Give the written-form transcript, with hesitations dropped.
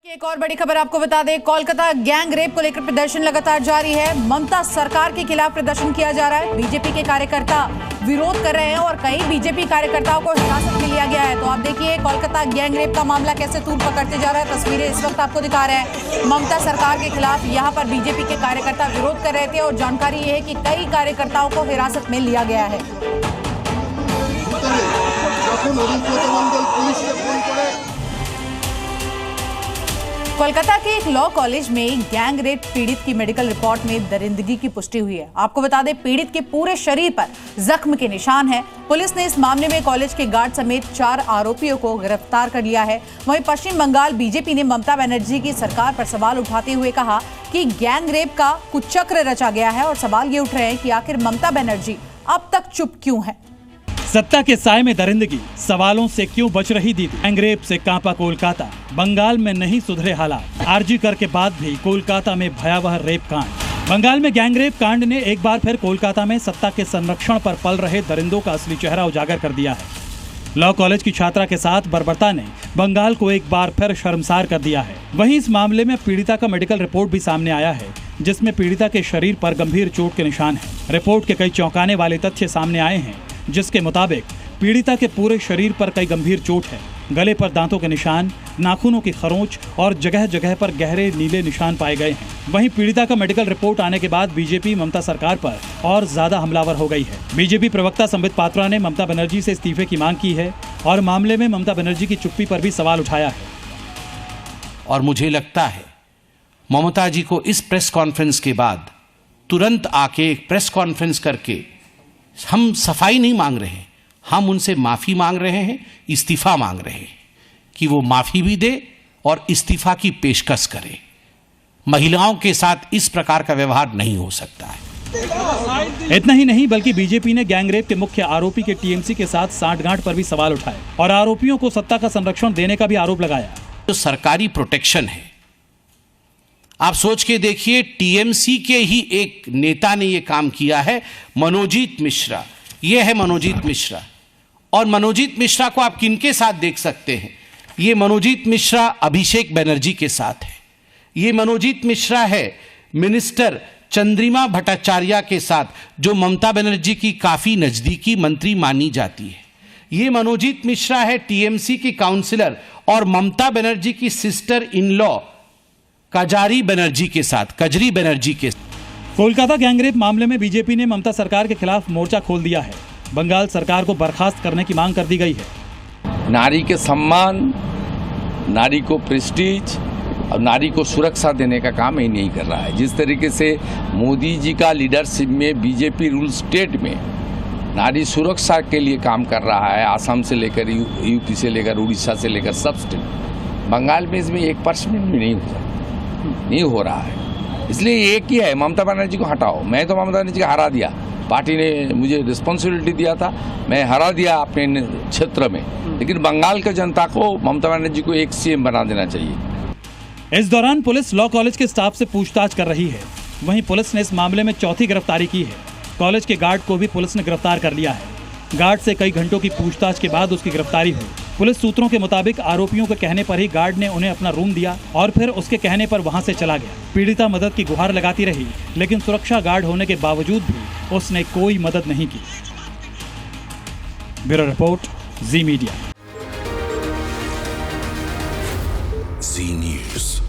एक और बड़ी खबर आपको बता दें, कोलकाता गैंग रेप को लेकर प्रदर्शन लगातार जारी है। ममता सरकार के खिलाफ प्रदर्शन किया जा रहा है। बीजेपी के कार्यकर्ता विरोध कर रहे हैं और कई बीजेपी कार्यकर्ताओं को हिरासत में लिया गया है। तो आप देखिए कोलकाता गैंग रेप का मामला कैसे तूल पकड़ते जा रहा है। तस्वीरें इस वक्त आपको दिखा रहे हैं। ममता सरकार के खिलाफ यहाँ पर बीजेपी के कार्यकर्ता विरोध कर रहे थे और जानकारी ये है कि कई कार्यकर्ताओं को हिरासत में लिया गया है। कोलकाता के एक लॉ कॉलेज में गैंग रेप पीड़ित की मेडिकल रिपोर्ट में दरिंदगी की पुष्टि हुई है। आपको बता दें, पीड़ित के पूरे शरीर पर जख्म के निशान हैं। पुलिस ने इस मामले में कॉलेज के गार्ड समेत 4 आरोपियों को गिरफ्तार कर लिया है। वहीं पश्चिम बंगाल बीजेपी ने ममता बनर्जी की सरकार पर सवाल उठाते हुए कहा कि गैंग रेप का कुचक्र रचा गया है और सवाल ये उठ रहे हैं कि आखिर ममता बनर्जी अब तक चुप क्यों है। सत्ता के साए में दरिंदगी, सवालों से क्यों बच रही दीदी। गैंग रेप से कांपा कोलकाता, बंगाल में नहीं सुधरे हालात। आरजी कर के बाद भी कोलकाता में भयावह रेप कांड। बंगाल में गैंग रेप कांड ने एक बार फिर कोलकाता में सत्ता के संरक्षण पर पल रहे दरिंदों का असली चेहरा उजागर कर दिया है। लॉ कॉलेज की छात्रा के साथ बर्बरता ने बंगाल को एक बार फिर शर्मसार कर दिया है। वहीं इस मामले में पीड़िता का मेडिकल रिपोर्ट भी सामने आया है, जिसमें पीड़िता के शरीर पर गंभीर चोट के निशान है। रिपोर्ट के कई चौंकाने वाले तथ्य सामने आए हैं, जिसके मुताबिक पीड़िता के पूरे शरीर पर कई गंभीर चोट है। गले पर दांतों के निशान, नाखूनों की खरोंच और जगह जगह पर गहरे नीले निशान पाए गए हैं। वहीं पीड़िता का मेडिकल रिपोर्ट आने के बाद बीजेपी ममता सरकार पर और ज्यादा हमलावर हो गई है। बीजेपी प्रवक्ता संबित पात्रा ने ममता बनर्जी से इस्तीफे की मांग की है और मामले में ममता बनर्जी की चुप्पी पर भी सवाल उठाया है। और मुझे लगता है ममता जी को इस प्रेस कॉन्फ्रेंस के बाद तुरंत आके एक प्रेस कॉन्फ्रेंस करके हम सफाई नहीं मांग रहे हैं, हम उनसे माफी मांग रहे हैं, इस्तीफा मांग रहे हैं कि वो माफी भी दे और इस्तीफा की पेशकश करे। महिलाओं के साथ इस प्रकार का व्यवहार नहीं हो सकता है। इतना ही नहीं बल्कि बीजेपी ने गैंग रेप के मुख्य आरोपी के टीएमसी के साथ सांठगांठ पर भी सवाल उठाए और आरोपियों को सत्ता का संरक्षण देने का भी आरोप लगाया। जो सरकारी प्रोटेक्शन है, आप सोच के देखिए, टीएमसी के ही एक नेता ने यह काम किया है, मनोजीत मिश्रा। यह है मनोजीत मिश्रा, और मनोजीत मिश्रा को आप किनके साथ देख सकते हैं? ये मनोजीत मिश्रा अभिषेक बनर्जी के साथ है। ये मनोजीत मिश्रा है मिनिस्टर चंद्रिमा भट्टाचार्य के साथ, जो ममता बनर्जी की काफी नजदीकी मंत्री मानी जाती है। ये मनोजीत मिश्रा है टीएमसी की काउंसिलर और ममता बनर्जी की sister in law Kajari Banerjee के साथ। कोलकाता गैंगरेप मामले में बीजेपी ने ममता सरकार के खिलाफ मोर्चा खोल दिया है। बंगाल सरकार को बर्खास्त करने की मांग कर दी गई है। नारी के सम्मान, नारी को प्रेस्टीज और नारी को सुरक्षा देने का काम ही नहीं कर रहा है। जिस तरीके से मोदी जी का लीडरशिप में बीजेपी रूल स्टेट में नारी सुरक्षा के लिए काम कर रहा है, आसाम से लेकर यूपी से लेकर उड़ीसा से लेकर सब स्टेट, बंगाल में इसमें 1% भी नहीं हो रहा है। इसलिए एक ही है, ममता बनर्जी को हटाओ। मैं तो ममता बनर्जी को हरा दिया, पार्टी ने मुझे रिस्पॉन्सिबिलिटी दिया था, मैं हरा दिया अपने क्षेत्र में, लेकिन बंगाल की जनता को ममता बनर्जी को एक सीएम बना देना चाहिए। इस दौरान पुलिस लॉ कॉलेज के स्टाफ से पूछताछ कर रही है। वहीं पुलिस ने इस मामले में चौथी गिरफ्तारी की है। कॉलेज के गार्ड को भी पुलिस ने गिरफ्तार कर लिया है। गार्ड से कई घंटों की पूछताछ के बाद उसकी गिरफ्तारी हुई। पुलिस सूत्रों के मुताबिक आरोपियों के कहने पर ही गार्ड ने उन्हें अपना रूम दिया और फिर उसके कहने पर वहां से चला गया। पीड़िता मदद की गुहार लगाती रही, लेकिन सुरक्षा गार्ड होने के बावजूद भी उसने कोई मदद नहीं की। ब्यूरो रिपोर्ट, जी मीडिया। जी न्यूज़।